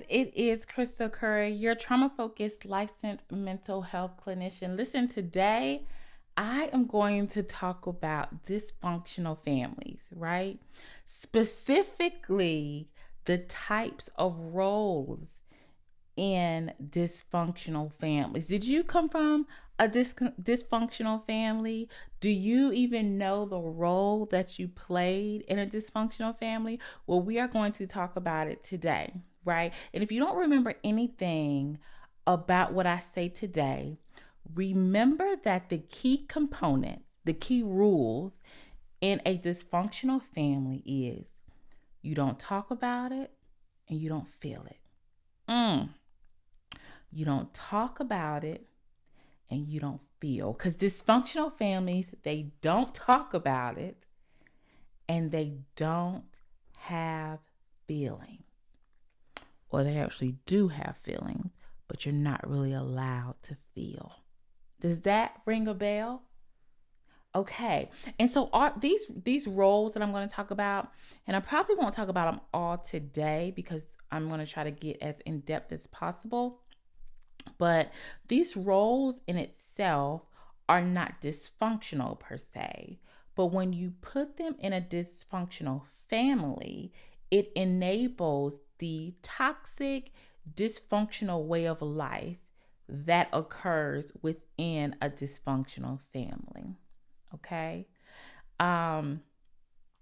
it is Crystal Curry, your trauma focused licensed mental health clinician. Listen, today I am going to talk about dysfunctional families, right? Specifically, the types of roles in dysfunctional families. Did you come from a dysfunctional family? Do you even know the role that you played in a dysfunctional family? Well, we are going to talk about it today, right? And if you don't remember anything about what I say today, remember that the key components, the key rules in a dysfunctional family is you don't talk about it and you don't feel it. You don't talk about it and you don't feel. Because dysfunctional families, they don't talk about it and they don't have feelings. Or they actually do have feelings, but you're not really allowed to feel. Does that ring a bell? Okay. And so are these roles that I'm going to talk about, and I probably won't talk about them all today because I'm going to try to get as in depth as possible. But these roles in itself are not dysfunctional per se. But when you put them in a dysfunctional family, it enables the toxic, dysfunctional way of life that occurs within a dysfunctional family. Okay? Um,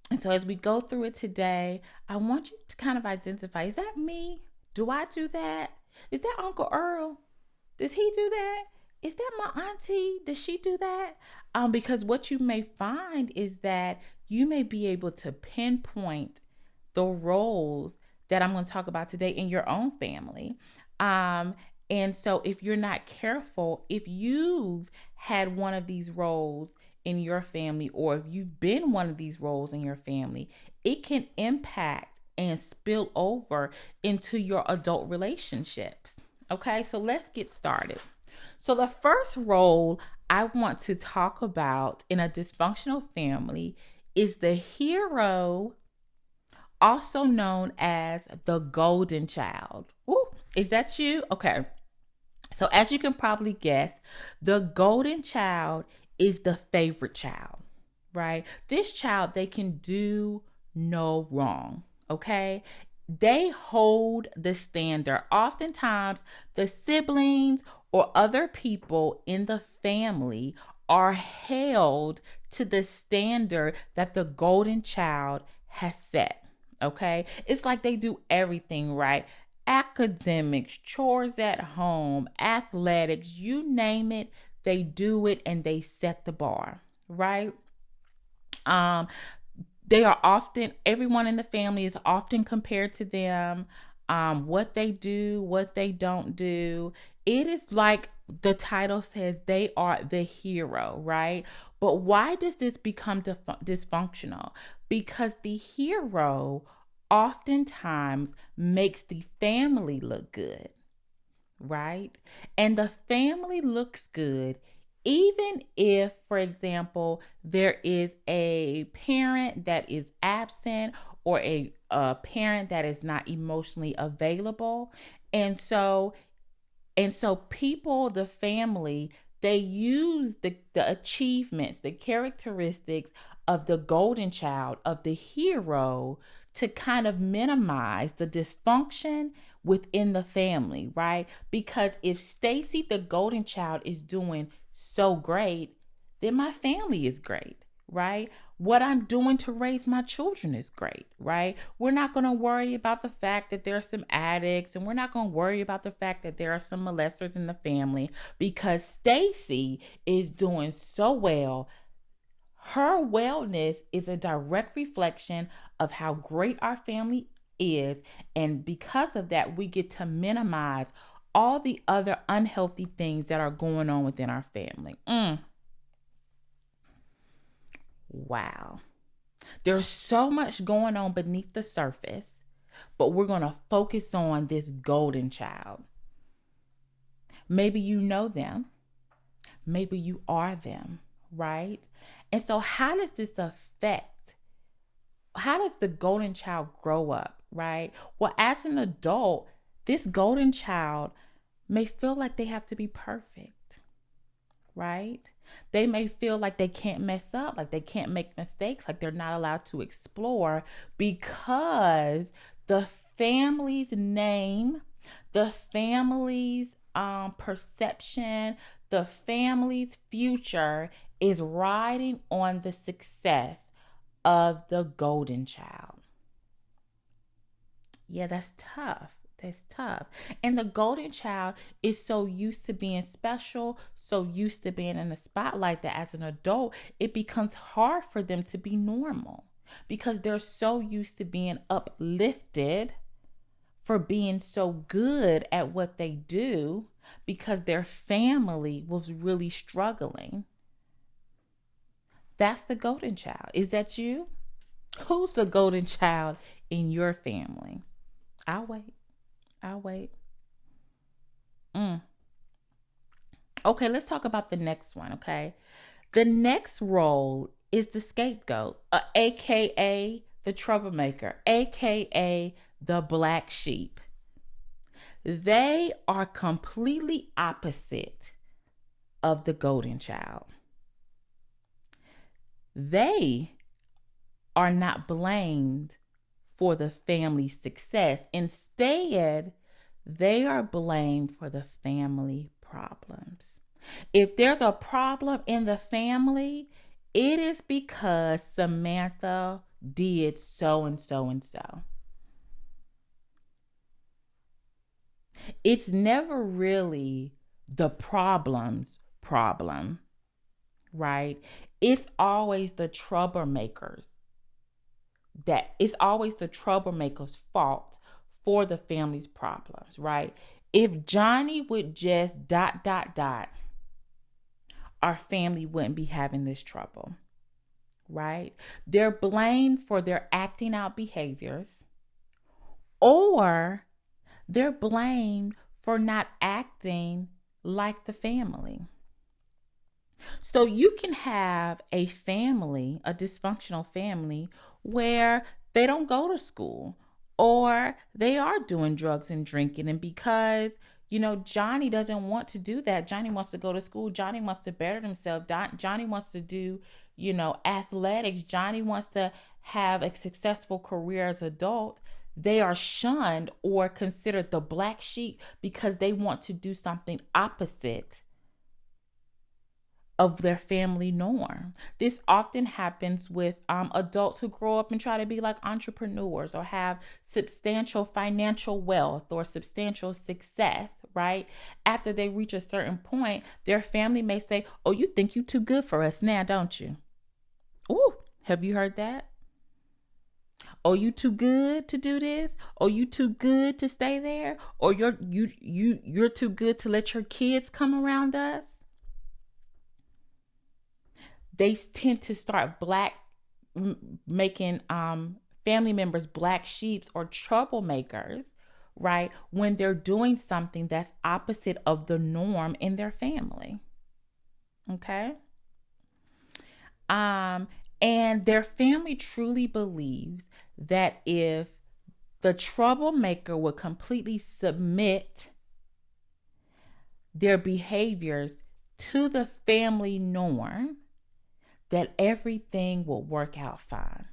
and so as we go through it today, I want you to kind of identify, is that me? Do I do that? Is that Uncle Earl? Does he do that? Is that my auntie? Does she do that? Because what you may find is that you may be able to pinpoint the roles that I'm going to talk about today in your own family. And so if you're not careful, if you've had one of these roles in your family, or if you've been one of these roles in your family, it can impact and spill over into your adult relationships. Okay, so let's get started. So the first role I want to talk about in a dysfunctional family is the hero, also known as the golden child. Ooh, is that you? Okay. So as you can probably guess, the golden child is the favorite child, right? This child, they can do no wrong, okay? They hold the standard. Oftentimes, the siblings or other people in the family are held to the standard that the golden child has set. Okay, it's like they do everything right: academics, chores at home, athletics, you name it, they do it and they set the bar, right? Um, they are often, everyone in the family is often compared to them. What they do, what they don't do. It is like the title says, they are the hero, right? But why does this become dysfunctional? Because the hero oftentimes makes the family look good, right? And the family looks good even if, for example, there is a parent that is absent, or a parent that is not emotionally available. And so people, the family, they use the achievements, the characteristics of the golden child, of the hero, to kind of minimize the dysfunction within the family, right? Because if Stacy, the golden child, is doing so great, then my family is great, right? What I'm doing to raise my children is great, right? We're not going to worry about the fact that there are some addicts, and we're not going to worry about the fact that there are some molesters in the family, because Stacy is doing so well. Her wellness is a direct reflection of how great our family is. And because of that, we get to minimize all the other unhealthy things that are going on within our family. Wow. There's so much going on beneath the surface, but we're going to focus on this golden child. Maybe you know them. Maybe you are them, right? And so how does this affect? How does the golden child grow up, right? Well, as an adult, This golden child may feel like they have to be perfect, right? They may feel like they can't mess up, like they can't make mistakes, like they're not allowed to explore because the family's name, the family's perception, the family's future is riding on the success of the golden child. Yeah, that's tough. That's tough. And the golden child is so used to being special, so used to being in the spotlight that as an adult, it becomes hard for them to be normal because they're so used to being uplifted for being so good at what they do because their family was really struggling. That's the golden child. Is that you? Who's the golden child in your family? I'll wait. I'll wait. Mm. Okay, let's talk about the next one. Okay. The next role is the scapegoat, aka the troublemaker, aka the black sheep. They are completely opposite of the golden child. They are not blamed for the family's success. Instead, they are blamed for the family problems. If there's a problem in the family, it is because Samantha did so and so and so. It's never really the problem's problem, right? It's always the troublemakers that it's always the troublemaker's fault for the family's problems, right? If Johnny would just ... our family wouldn't be having this trouble, right? They're blamed for their acting out behaviors, or they're blamed for not acting like the family. So you can have a family, a dysfunctional family, where they don't go to school or they are doing drugs and drinking. And because, Johnny doesn't want to do that, Johnny wants to go to school, Johnny wants to better himself, Johnny wants to do, athletics, Johnny wants to have a successful career as an adult. They are shunned or considered the black sheep because they want to do something opposite of their family norm. This often happens with adults who grow up and try to be like entrepreneurs or have substantial financial wealth or substantial success, right? After they reach a certain point, their family may say, "Oh, you think you too good for us now, don't you?" Ooh, have you heard that? "Oh, you too good to do this? Oh, you too good to stay there? Or you're too good to let your kids come around us?" They tend to start making family members black sheeps or troublemakers, right? When they're doing something that's opposite of the norm in their family. Okay. And their family truly believes that if the troublemaker would completely submit their behaviors to the family norm, that everything will work out fine,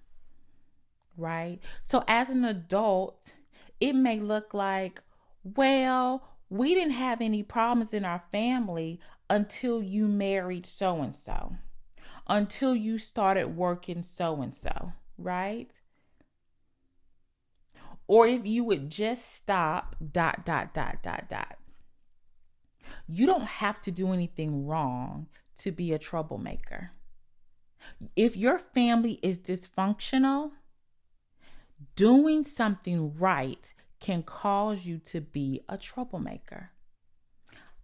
right? So as an adult, it may look like, well, we didn't have any problems in our family until you married so and so, until you started working so and so, right? Or if you would just stop ... You don't have to do anything wrong to be a troublemaker. If your family is dysfunctional, doing something right can cause you to be a troublemaker,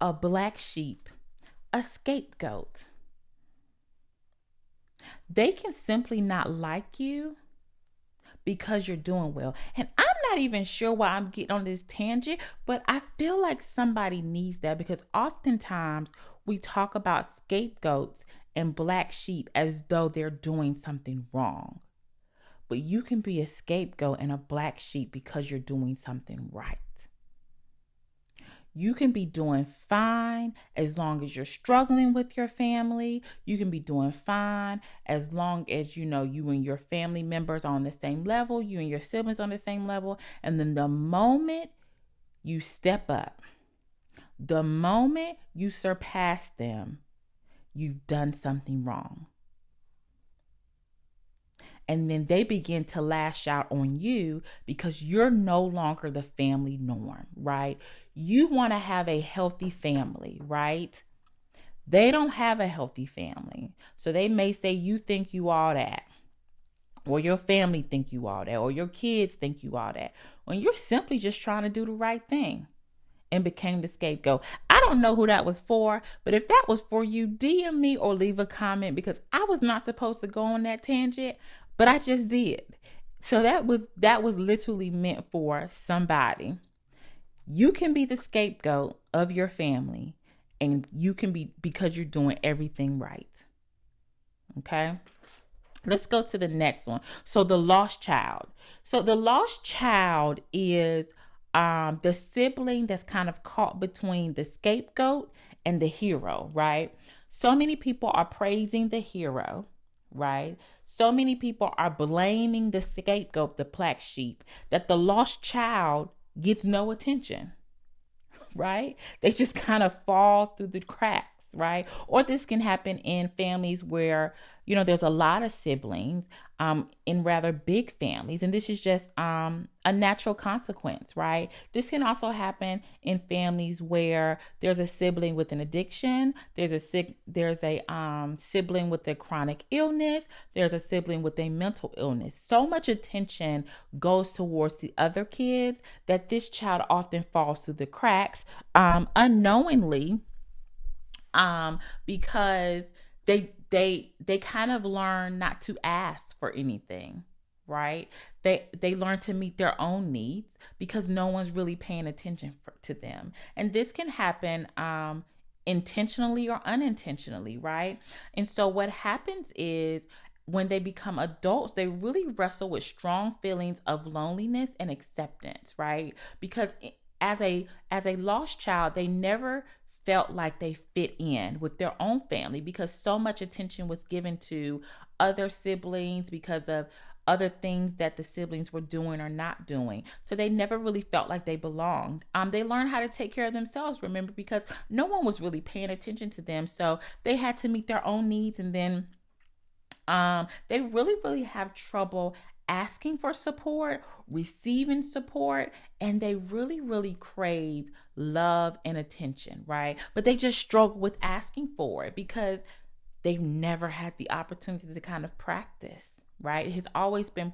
a black sheep, a scapegoat. They can simply not like you because you're doing well. And I'm not even sure why I'm getting on this tangent, but I feel like somebody needs that because oftentimes we talk about scapegoats and black sheep as though they're doing something wrong. But you can be a scapegoat and a black sheep because you're doing something right. You can be doing fine as long as you're struggling with your family. You can be doing fine as long as you and your family members are on the same level, you and your siblings on the same level. And then the moment you step up, the moment you surpass them, you've done something wrong. And then they begin to lash out on you because you're no longer the family norm, right? You want to have a healthy family, right? They don't have a healthy family. So they may say you think you all that, or your family think you all that, or your kids think you all that, when you're simply just trying to do the right thing and became the scapegoat. I don't know who that was for, but if that was for you, DM me or leave a comment, because I was not supposed to go on that tangent, but I just did. So that was literally meant for somebody. You can be the scapegoat of your family, and you can be, because you're doing everything right. Okay? Let's go to the next one. So the lost child. So the lost child is the sibling that's kind of caught between the scapegoat and the hero, right? So many people are praising the hero, right? So many people are blaming the scapegoat, the black sheep, that the lost child gets no attention, right? They just kind of fall through the cracks, right? Or this can happen in families where, there's a lot of siblings, in rather big families. And this is just a natural consequence, right? This can also happen in families where there's a sibling with an addiction, there's a sibling with a chronic illness, there's a sibling with a mental illness. So much attention goes towards the other kids that this child often falls through the cracks, unknowingly, because they kind of learn not to ask for anything, right? They learn to meet their own needs because no one's really paying attention to them. And this can happen intentionally or unintentionally, right? And so what happens is, when they become adults, they really wrestle with strong feelings of loneliness and acceptance, right? Because as a lost child, they never felt like they fit in with their own family, because so much attention was given to other siblings because of other things that the siblings were doing or not doing. So they never really felt like they belonged. They learned how to take care of themselves, remember, because no one was really paying attention to them. So they had to meet their own needs, and then they really, really have trouble asking for support, receiving support, and they really, really crave love and attention, right? But they just struggle with asking for it because they've never had the opportunity to kind of practice, right? It has always been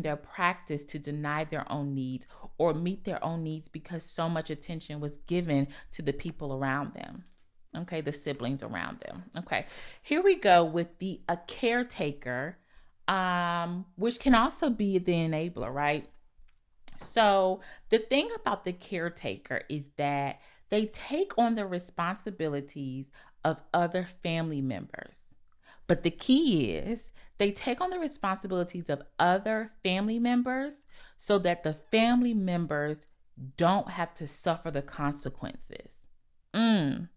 their practice to deny their own needs or meet their own needs because so much attention was given to the people around them. Okay, the siblings around them. Okay, here we go with the a caretaker, which can also be the enabler, right? So the thing about the caretaker is that they take on the responsibilities of other family members. But the key is, they take on the responsibilities of other family members so that the family members don't have to suffer the consequences. Mm.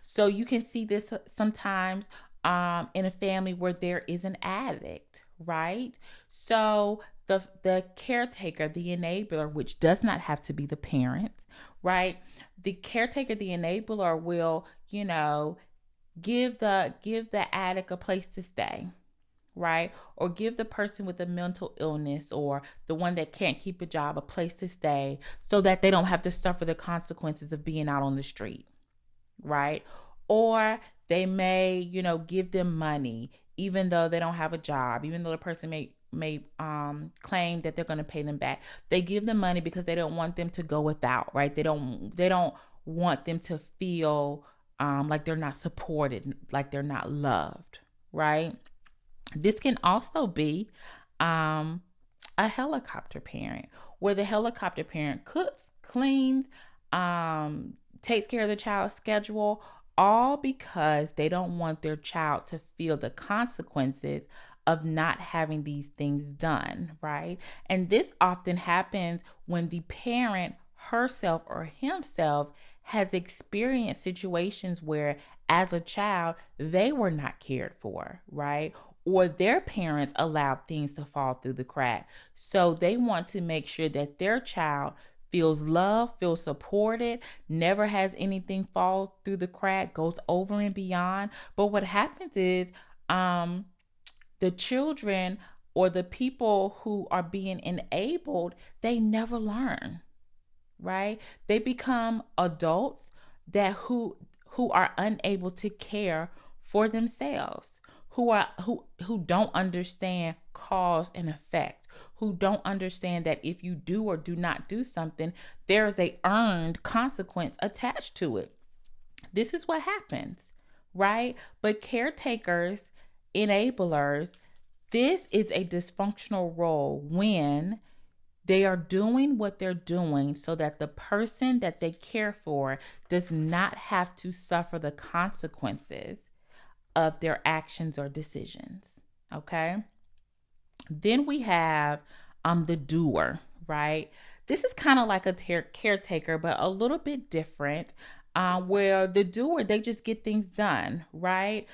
So you can see this sometimes in a family where there is an addict, right? So the caretaker, the enabler, which does not have to be the parent, right? The caretaker, the enabler will, give the addict a place to stay, right? Or give the person with a mental illness or the one that can't keep a job a place to stay so that they don't have to suffer the consequences of being out on the street, right? Or they may, give them money even though they don't have a job, even though the person may claim that they're going to pay them back. They give them money because they don't want them to go without, right? They don't want them to feel like they're not supported, like they're not loved, right? This can also be a helicopter parent, where the helicopter parent cooks, cleans, takes care of the child's schedule, all because they don't want their child to feel the consequences of not having these things done, right? And this often happens when the parent herself or himself has experienced situations where, as a child, they were not cared for, right? Or their parents allowed things to fall through the crack. So they want to make sure that their child feels loved, feels supported, never has anything fall through the crack, goes over and beyond. But what happens is, the children or the people who are being enabled, they never learn, right? They become adults that who are unable to care for themselves, who don't understand cause and effect, who don't understand that if you do or do not do something, there is a earned consequence attached to it. This is what happens, right? But caretakers, enablers, this is a dysfunctional role when they are doing what they're doing so that the person that they care for does not have to suffer the consequences of their actions or decisions. Okay. Then we have the doer, right? This is kind of like a caretaker, but a little bit different. Where the doer, they just get things done, right?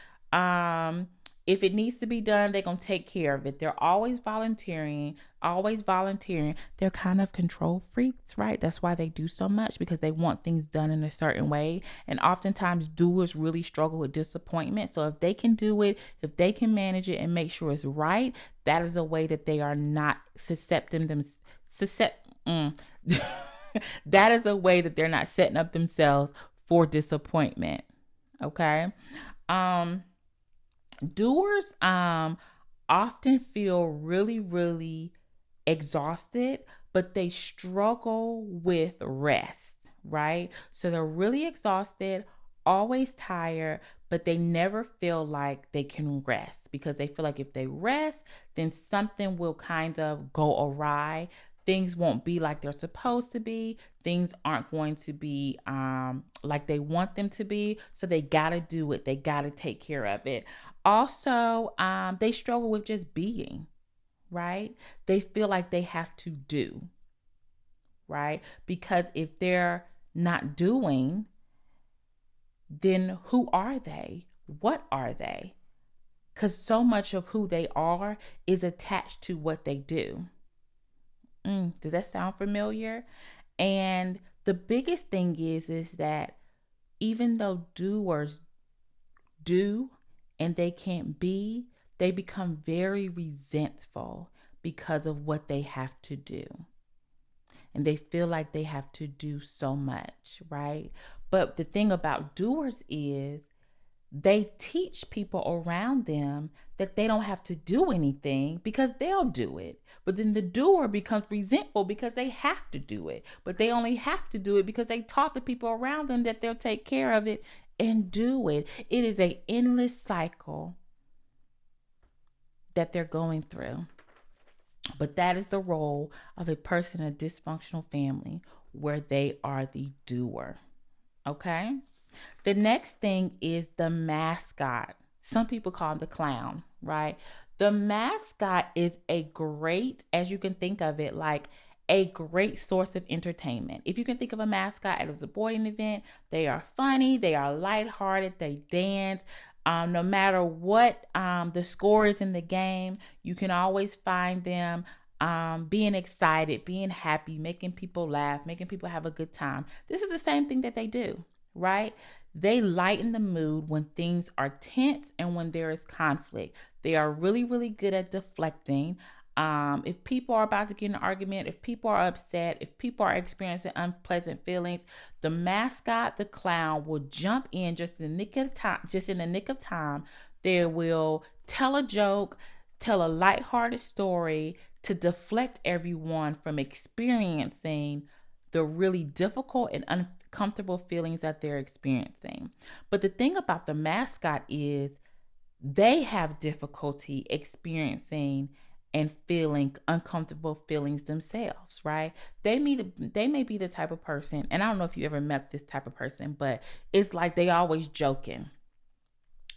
If it needs to be done, they're gonna take care of it. They're always volunteering, always volunteering. They're kind of control freaks, right? That's why they do so much, because they want things done in a certain way. And oftentimes doers really struggle with disappointment. So if they can do it, if they can manage it and make sure it's right, that is a way that they are not that is a way that they're not setting up themselves for disappointment. Okay. Doers often feel really, really exhausted, but they struggle with rest, right? So they're really exhausted, always tired, but they never feel like they can rest, because they feel like if they rest, then something will kind of go awry. Things won't be like they're supposed to be. Things aren't going to be like they want them to be. So they got to do it. They got to take care of it. Also, they struggle with just being, right? They feel like they have to do, right? Because if they're not doing, then who are they? What are they? Because so much of who they are is attached to what they do. Does that sound familiar? And the biggest thing is that even though doers do and they can't be, they become very resentful because of what they have to do. And they feel like they have to do so much, right? But the thing about doers is they teach people around them that they don't have to do anything because they'll do it. But then the doer becomes resentful because they have to do it. But they only have to do it because they taught the people around them that they'll take care of it and do it. It is an endless cycle that they're going through. But that is the role of a person in a dysfunctional family, where they are the doer. Okay? The next thing is the mascot. Some people call him the clown, right? The mascot is a great, as you can think of it, like a great source of entertainment. If you can think of a mascot at a sporting event, they are funny, they are lighthearted, they dance. No matter what the score is in the game, you can always find them being excited, being happy, making people laugh, making people have a good time. This is the same thing that they do, right? They lighten the mood when things are tense and when there is conflict. They are really, really good at deflecting. If people are about to get in an argument, if people are upset, if people are experiencing unpleasant feelings, the mascot, the clown, will jump in just in the nick of time. They will tell a joke, tell a lighthearted story to deflect everyone from experiencing the really difficult and uncomfortable feelings that they're experiencing. But the thing about the mascot is they have difficulty experiencing and feeling uncomfortable feelings themselves, right? They may be the type of person, and I don't know if you ever met this type of person, but it's like they always joking.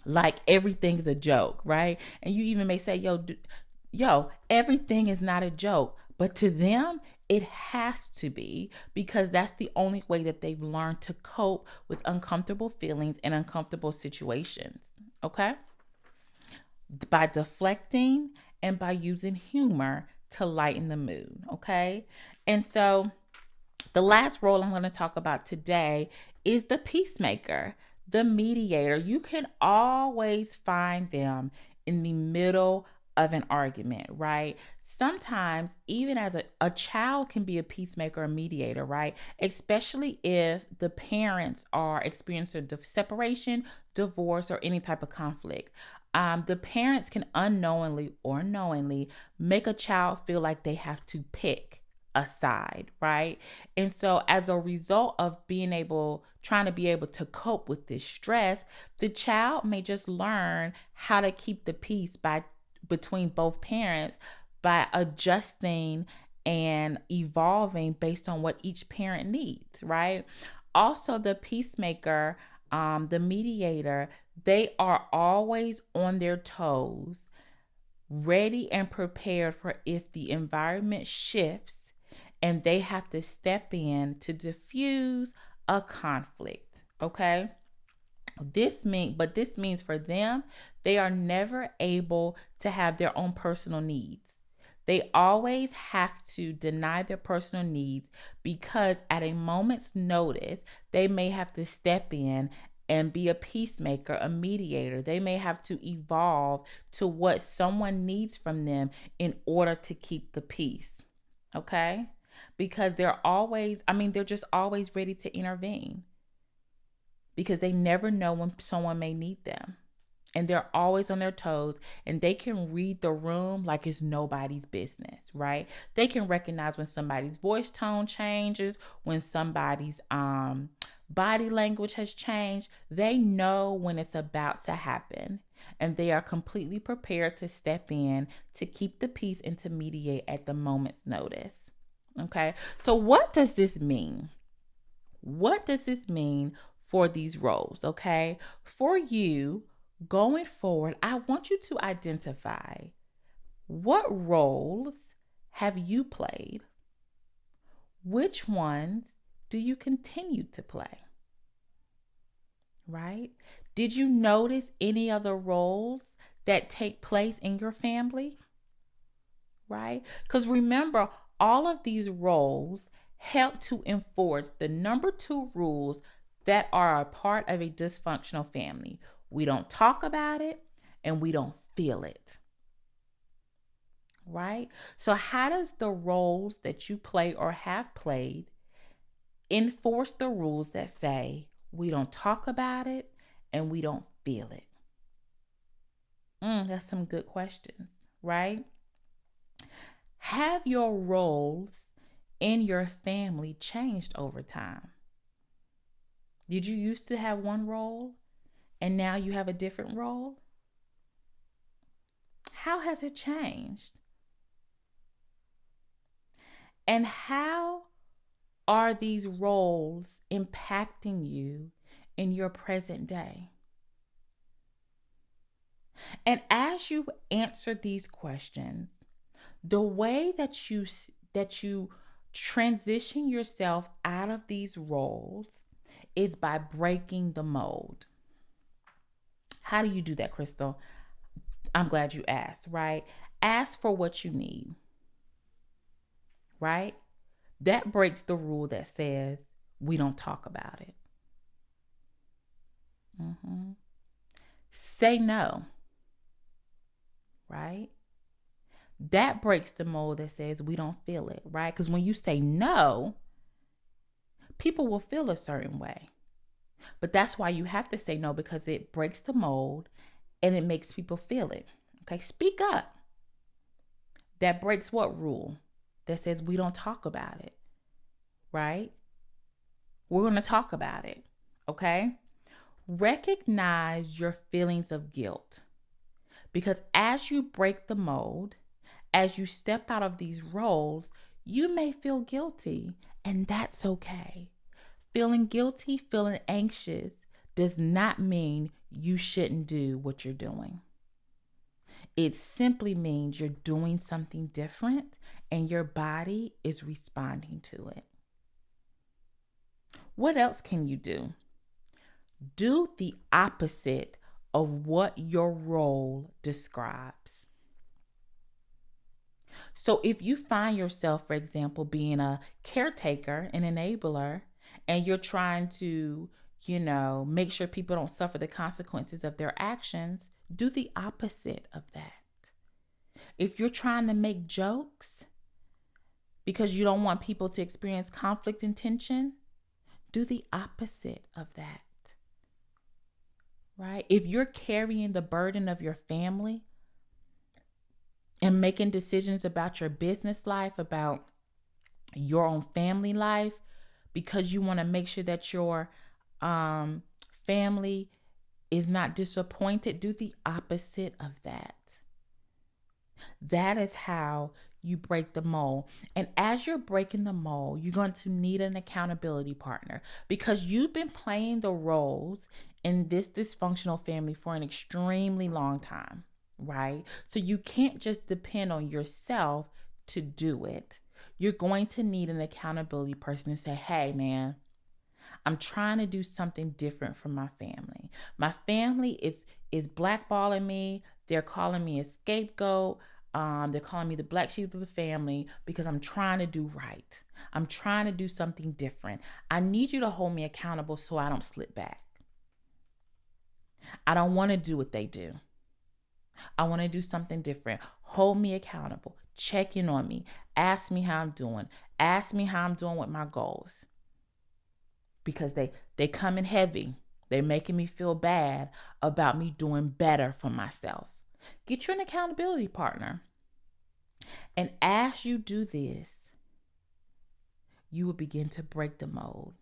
Like everything is a joke, right? And you even may say, yo, everything is not a joke. But to them, It has to be, because that's the only way that they've learned to cope with uncomfortable feelings and uncomfortable situations. Okay? By deflecting and by using humor to lighten the mood. Okay? And so the last role I'm going to talk about today is the peacemaker, the mediator. You can always find them in the middle of an argument, right? Sometimes, even as a child can be a peacemaker or mediator, right? Especially if the parents are experiencing separation, divorce, or any type of conflict. The parents can unknowingly or knowingly make a child feel like they have to pick a side, right? And so as a result of trying to be able to cope with this stress, the child may just learn how to keep the peace between both parents by adjusting and evolving based on what each parent needs, right? Also, the peacemaker, the mediator, they are always on their toes, ready and prepared for if the environment shifts and they have to step in to diffuse a conflict. Okay? This means for them, they are never able to have their own personal needs. They always have to deny their personal needs because at a moment's notice, they may have to step in and be a peacemaker, a mediator. They may have to evolve to what someone needs from them in order to keep the peace. Okay? Because they're just always ready to intervene because they never know when someone may need them. And they're always on their toes, and they can read the room like it's nobody's business, right? They can recognize when somebody's voice tone changes, when somebody's body language has changed. They know when it's about to happen, and they are completely prepared to step in to keep the peace and to mediate at the moment's notice. Okay, so what does this mean? What does this mean for these roles? Okay, for you going forward, I want you to identify what roles have you played? Which ones do you continue to play? Right? Did you notice any other roles that take place in your family? Right? Because remember, all of these roles help to enforce the number 2 rules that are a part of a dysfunctional family. We don't talk about it and we don't feel it. Right? So how does the roles that you play or have played enforce the rules that say we don't talk about it and we don't feel it? That's some good questions, right? Have your roles in your family changed over time? Did you used to have one role and now you have a different role? How has it changed? And how are these roles impacting you in your present day? And as you answer these questions, the way that you transition yourself out of these roles is by breaking the mold. How do you do that, Crystal? I'm glad you asked, right? Ask for what you need, right? That breaks the rule that says we don't talk about it. Say no, right? That breaks the mold that says we don't feel it, right? Because when you say no, people will feel a certain way. But that's why you have to say no, because it breaks the mold and it makes people feel it. Okay, speak up. That breaks what rule? That says we don't talk about it, right? We're going to talk about it, okay? Recognize your feelings of guilt, because as you break the mold, as you step out of these roles, you may feel guilty, and that's okay. Feeling guilty, feeling anxious does not mean you shouldn't do what you're doing. It simply means you're doing something different and your body is responding to it. What else can you do? Do the opposite of what your role describes. So if you find yourself, for example, being a caretaker, an enabler, and you're trying to, make sure people don't suffer the consequences of their actions, do the opposite of that. If you're trying to make jokes because you don't want people to experience conflict and tension, do the opposite of that. Right? If you're carrying the burden of your family and making decisions about your business life, about your own family life, because you want to make sure that your family is not disappointed, do the opposite of that. That is how you break the mold. And as you're breaking the mold, you're going to need an accountability partner, because you've been playing the roles in this dysfunctional family for an extremely long time, right? So you can't just depend on yourself to do it. You're going to need an accountability person to say, hey, man, I'm trying to do something different from my family. My family is blackballing me. They're calling me a scapegoat. They're calling me the black sheep of the family because I'm trying to do right. I'm trying to do something different. I need you to hold me accountable so I don't slip back. I don't want to do what they do. I want to do something different. Hold me accountable. Check in on me. Ask me how I'm doing. Ask me how I'm doing with my goals. Because they come in heavy. They're making me feel bad about me doing better for myself. Get you an accountability partner. And as you do this, you will begin to break the mold.